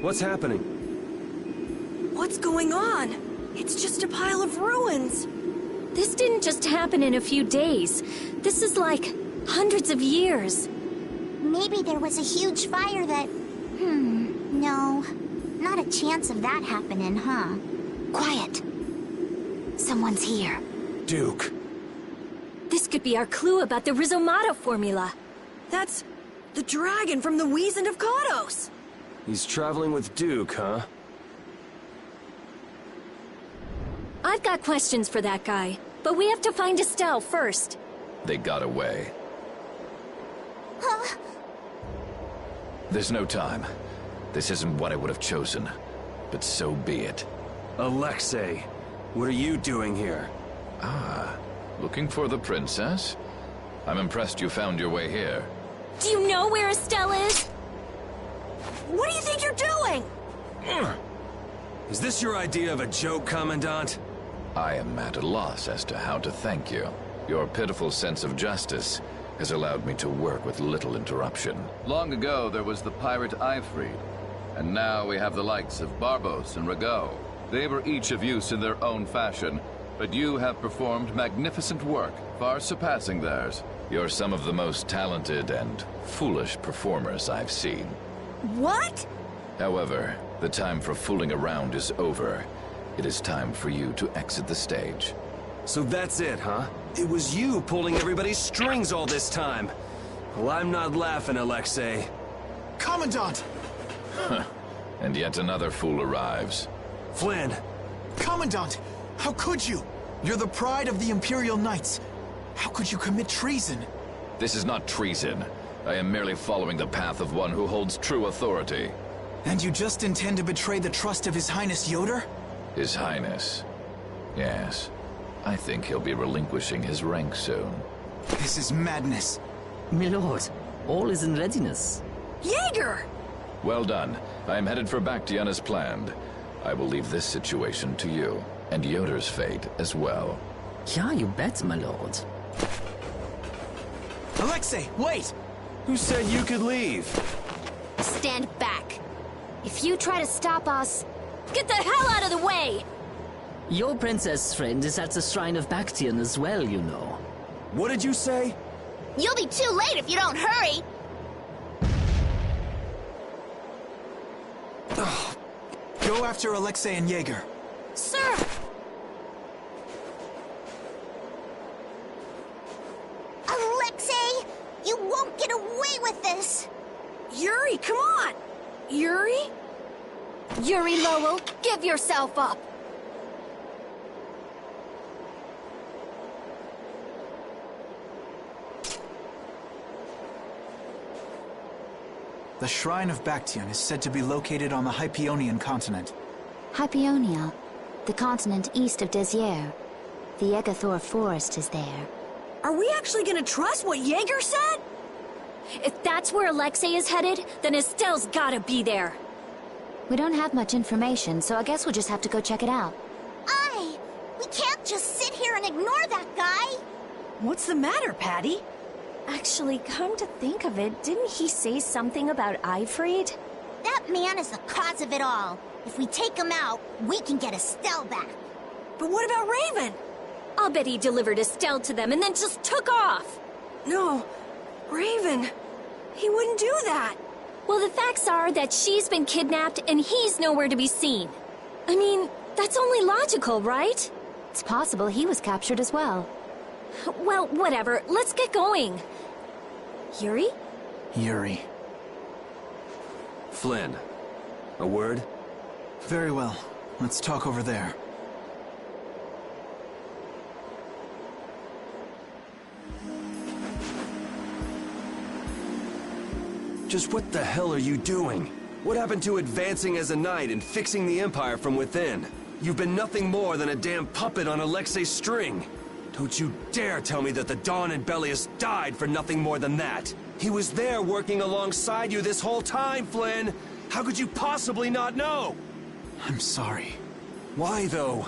What's happening? What's going on? It's just a pile of ruins. This didn't just happen in a few days. This is like hundreds of years. Maybe there was a huge fire that... no. Not a chance of that happening, huh? Quiet. Someone's here. Duke. This could be our clue about the Rizomata formula. That's the dragon from the Wizened of Kados. He's traveling with Duke, huh? I've got questions for that guy, but we have to find Estelle first. They got away. Huh? There's no time. This isn't what I would have chosen, but so be it. Alexei, what are you doing here? Ah, looking for the princess? I'm impressed you found your way here. Do you know where Estelle is? What do you think you're doing? Is this your idea of a joke, Commandant? I am at a loss as to how to thank you. Your pitiful sense of justice has allowed me to work with little interruption. Long ago, there was the pirate Eifried, and now we have the likes of Barbos and Rago. They were each of use in their own fashion, but you have performed magnificent work, far surpassing theirs. You're some of the most talented and foolish performers I've seen. What? However, the time for fooling around is over. It is time for you to exit the stage. So that's it, huh? It was you pulling everybody's strings all this time. Well, I'm not laughing, Alexei. Commandant! And yet another fool arrives. Flynn! Commandant! How could you? You're the pride of the Imperial Knights. How could you commit treason? This is not treason. I am merely following the path of one who holds true authority. And you just intend to betray the trust of His Highness Yoder? His Highness. Yes. I think he'll be relinquishing his rank soon. This is madness. My lord, all is in readiness. Jaeger! Well done. I am headed for Bactian as planned. I will leave this situation to you, and Yoder's fate as well. Yeah, you bet, my lord. Alexei, wait! Who said you could leave? Stand back. If you try to stop us, get the hell out of the way! Your princess friend is at the Shrine of Bactian as well, you know. What did you say? You'll be too late if you don't hurry! Go after Alexei and Jaeger. Sir! Alexei! You won't get away with this! Yuri, come on! Yuri? Yuri Lowell, give yourself up! The Shrine of Bactian is said to be located on the Hypionian continent. Hypionia, the continent east of Desier. The Egathor forest is there. Are we actually gonna trust what Jaeger said? If that's where Alexei is headed, then Estelle's gotta be there. We don't have much information, so I guess we'll just have to go check it out. We can't just sit here and ignore that guy! What's the matter, Patty? Actually, come to think of it, didn't he say something about Eifried? That man is the cause of it all. If we take him out, we can get Estelle back. But what about Raven? I'll bet he delivered Estelle to them and then just took off. No, Raven. He wouldn't do that. Well, the facts are that she's been kidnapped and he's nowhere to be seen. I mean, that's only logical, right? It's possible he was captured as well. Well, whatever. Let's get going. Yuri? Yuri. Flynn. A word? Very well. Let's talk over there. Just what the hell are you doing? What happened to advancing as a knight and fixing the Empire from within? You've been nothing more than a damn puppet on Alexei's string. Don't you dare tell me that the Dawn and Bellius died for nothing more than that. He was there working alongside you this whole time, Flynn. How could you possibly not know? I'm sorry. Why, though?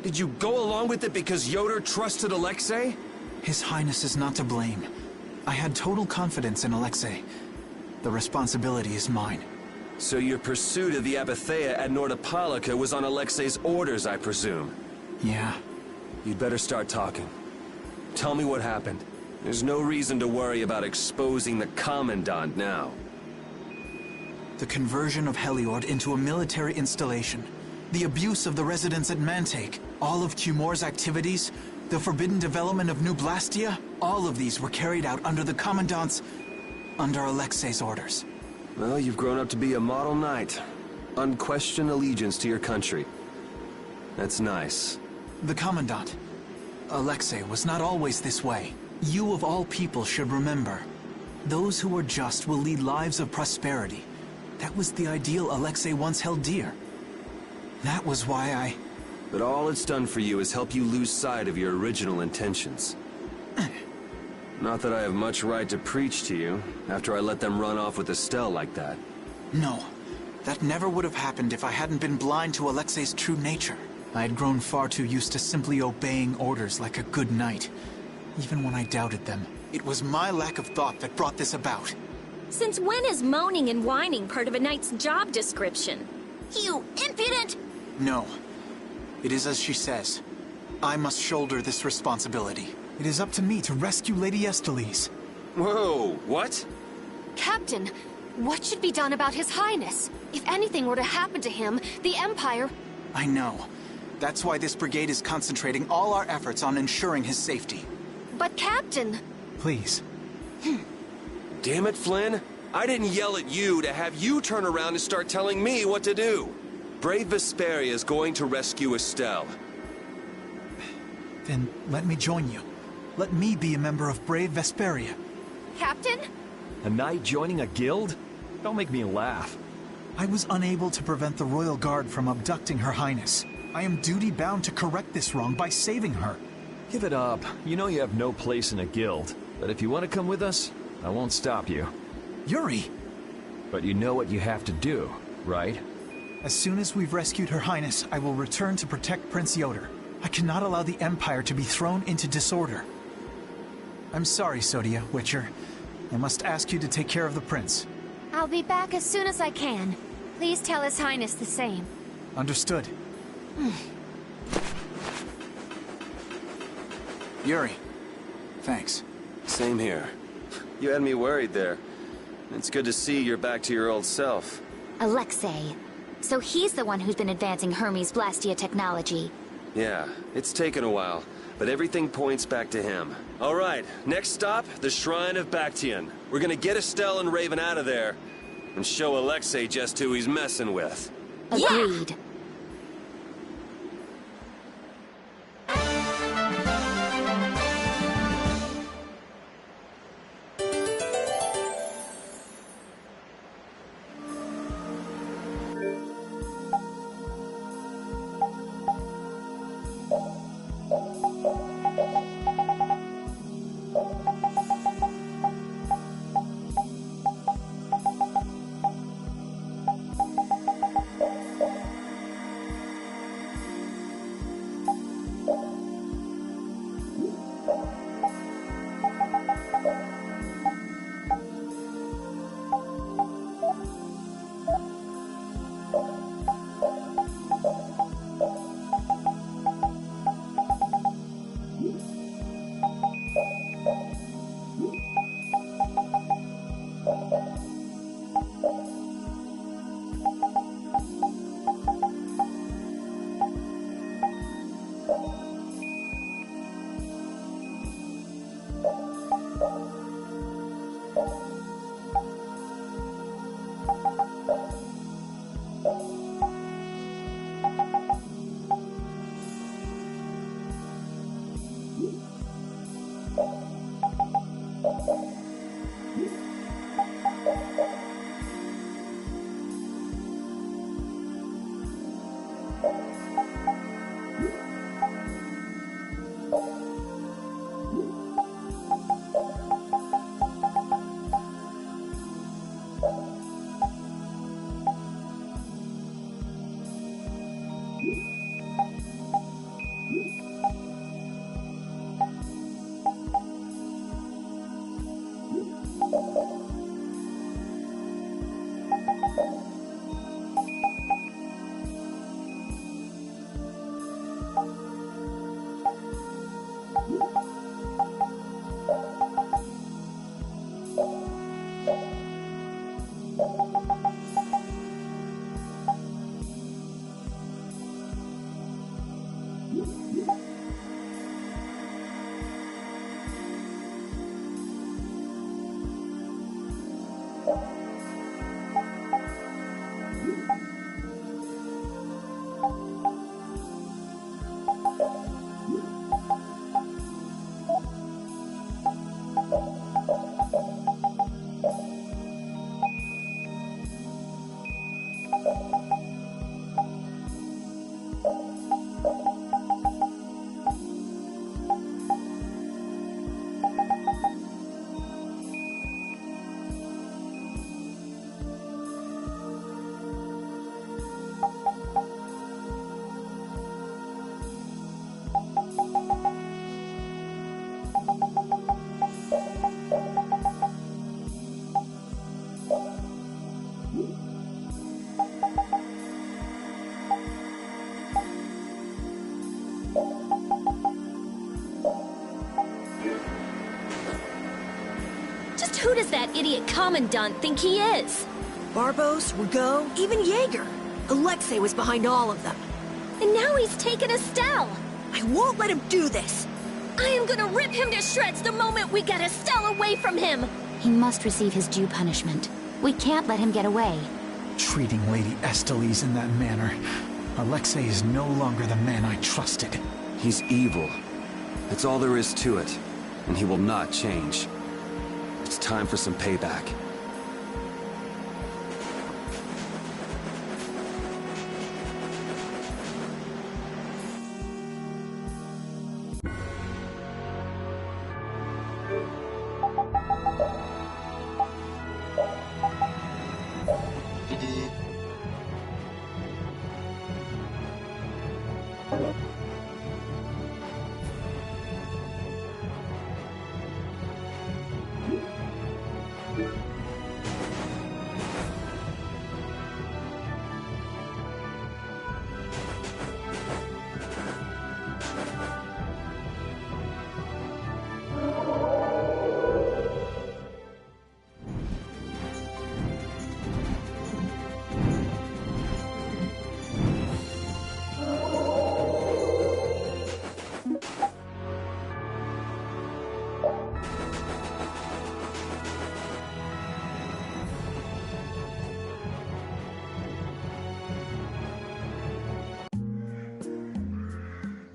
Did you go along with it because Yoder trusted Alexei? His Highness is not to blame. I had total confidence in Alexei. The responsibility is mine. So your pursuit of the Apatheia at Nordapalika was on Alexei's orders, I presume? Yeah. You'd better start talking. Tell me what happened. There's no reason to worry about exposing the Commandant now. The conversion of Heliord into a military installation. The abuse of the residents at Mantake. All of Cumor's activities. The forbidden development of New Blastia. All of these were carried out under the Commandant's... under Alexei's orders. Well, you've grown up to be a model knight. Unquestioned allegiance to your country. That's nice. The Commandant. Alexei was not always this way. You of all people should remember. Those who are just will lead lives of prosperity. That was the ideal Alexei once held dear. That was why I... But all it's done for you is help you lose sight of your original intentions. Not that I have much right to preach to you, after I let them run off with Estelle like that. No. That never would have happened if I hadn't been blind to Alexei's true nature. I had grown far too used to simply obeying orders like a good knight. Even when I doubted them, it was my lack of thought that brought this about. Since when is moaning and whining part of a knight's job description? You impudent! No. It is as she says. I must shoulder this responsibility. It is up to me to rescue Lady Estellise. Whoa, what? Captain, what should be done about His Highness? If anything were to happen to him, the Empire... I know. That's why this brigade is concentrating all our efforts on ensuring his safety. But Captain... Please. Damn it, Flynn. I didn't yell at you to have you turn around and start telling me what to do. Brave Vesperia is going to rescue Estelle. Then let me join you. Let me be a member of Brave Vesperia. Captain? A knight joining a guild? Don't make me laugh. I was unable to prevent the Royal Guard from abducting Her Highness. I am duty-bound to correct this wrong by saving her. Give it up. You know you have no place in a guild. But if you want to come with us, I won't stop you. Yuri! But you know what you have to do, right? As soon as we've rescued Her Highness, I will return to protect Prince Yoder. I cannot allow the Empire to be thrown into disorder. I'm sorry, Sodia, Witcher. I must ask you to take care of the prince. I'll be back as soon as I can. Please tell His Highness the same. Understood. Yuri. Thanks. Same here. You had me worried there. It's good to see you're back to your old self. Alexei. So he's the one who's been advancing Hermes Blastia technology. Yeah, it's taken a while, but everything points back to him. All right, next stop, the Shrine of Bactian. We're gonna get Estelle and Raven out of there, and show Alexei just who he's messing with. Agreed. who does that idiot Commandant think he is? Barbos, Rago, even Jaeger. Alexei was behind all of them. And now he's taken Estelle. I won't let him do this. I am gonna rip him to shreds the moment we get Estelle away from him. He must receive his due punishment. We can't let him get away. Treating Lady Estellise in that manner. Alexei is no longer the man I trusted. He's evil. That's all there is to it. And he will not change. It's time for some payback.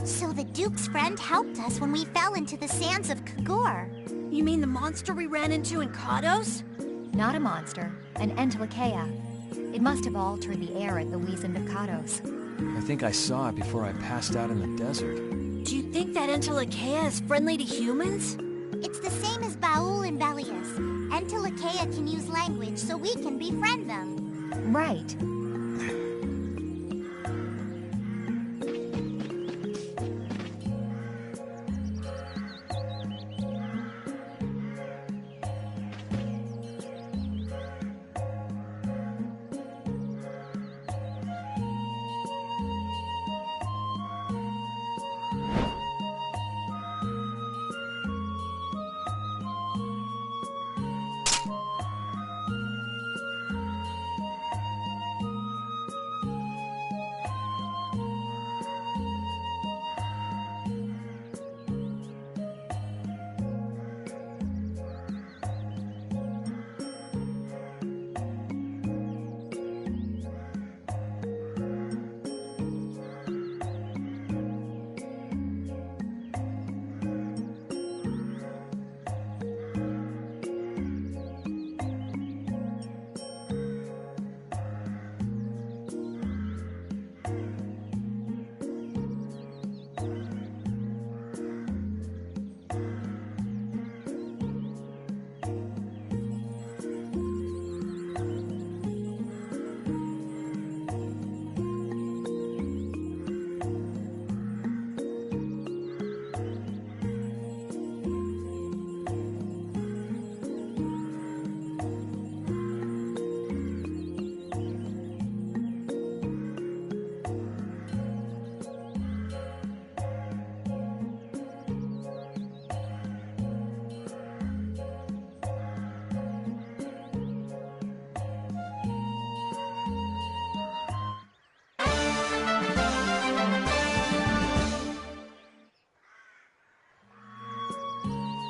So the Duke's friend helped us when we fell into the sands of Kagor. You mean the monster we ran into in Kados? Not a monster, an Entelekea. It must have altered the air at the Wiesent of Kados. I think I saw it before I passed out in the desert. Do you think that Entelekea is friendly to humans? It's the same as Baul and Belius. Entelekea can use language, so we can befriend them. Right.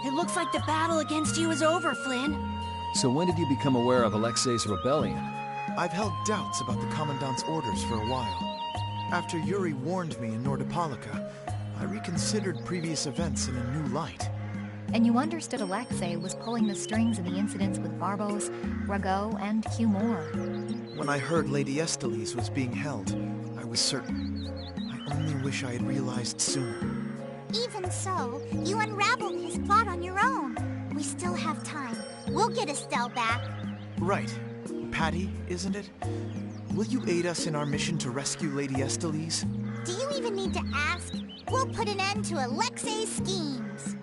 It looks like the battle against you is over, Flynn. So when did you become aware of Alexei's rebellion? I've held doubts about the Commandant's orders for a while. After Yuri warned me in Nordopolica, I reconsidered previous events in a new light. And you understood Alexei was pulling the strings in the incidents with Barbos, Rago, and Humor. When I heard Lady Estellise was being held, I was certain. I only wish I had realized sooner. Even so, you unraveled his plot on your own. We still have time. We'll get Estelle back. Right. Patty, isn't it? Will you aid us in our mission to rescue Lady Estellise? Do you even need to ask? We'll put an end to Alexei's schemes.